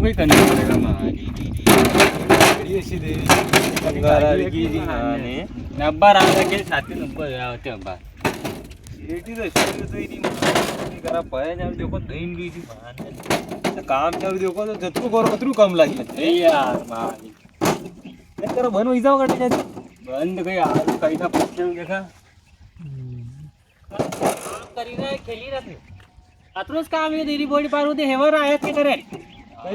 भाई करना पड़ेगा मारी गाड़ी ऐसी दे कंगारा की जी माने नंबर आ के साथ नंबर आते अब्बा एटी तो स्टोरी तो इनी नहीं करा पाया जब देखो दिन भी थी माने तो काम चालू देखो तो जतरू करो अतरू कम लागी ए यार मारी ये करो बन होई जाओ काटे जाती बंद कई आज कई ना पूछे देखा काम કરીને ખેલી નથી આટલું જ કામ એ દેરી બોડી પાર ઉદે હેવર આયા કે કરે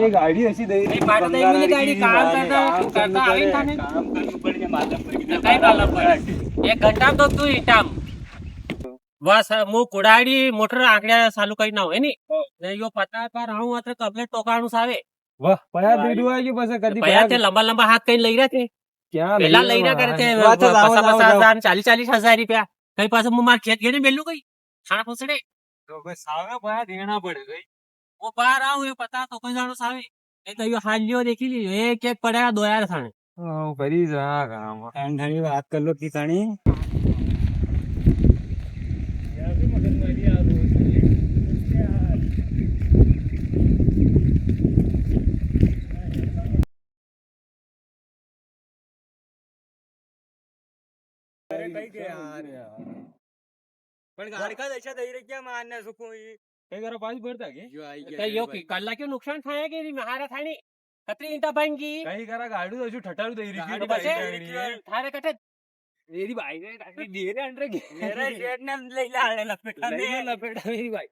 ये गाड़ी ऐसी दे એ પાટા દઈ મિલી ગાડી કામ કરતા આવી તાને काम करना पड़ेगा मालूम पड़ेगा કઈ કાલા પડે એક ઘંટા તો તું ઈટામ બસ હું કુડાડી મોટર આંકડ્યા ચાલુ કરી ના હોય ની ને યો પતા પર આવું માત્ર કમ્પ્લીટ ટોકાણું સાવે वाह पया दीडू है कि बस कदी ભયા તે લંબા લંબા હાથ કઈ લઈ રહ્યા છે क्या પેલા લઈ રહ્યા કરે તે વાત જાઓ, 50,000 40,000 રૂપિયા કઈ પાસે હું માર ખેત ગેને બેલું કઈ ખાણા પૂછડે तो बस सावे पया देना पड़े गई वो बाहर आऊं ये पता तो कोई जानो सावे नहीं तो यो हालियो देखी ली एक एक पड़ेगा 2,000 थाने हां फरी जा काम ठंडी बात कर लो किसानी यार भी मगन मारी आ दो अरे कई के यार पण गाड़ी का दशा दई रे क्या मारने सुको कई करा पास भरता के जो आई तो यो की कल्ला क्यों नुकसान थाया के री महारा थानी कतरी इंटा बंगी कई करा गाड़ी तो ठठारू दई रही तो बसे थारे कटे मेरी भाई ने टाकी दे रे अंडर के मेरा शेड ने ले ला ले लपेटा नहीं लपेटा मेरी भाई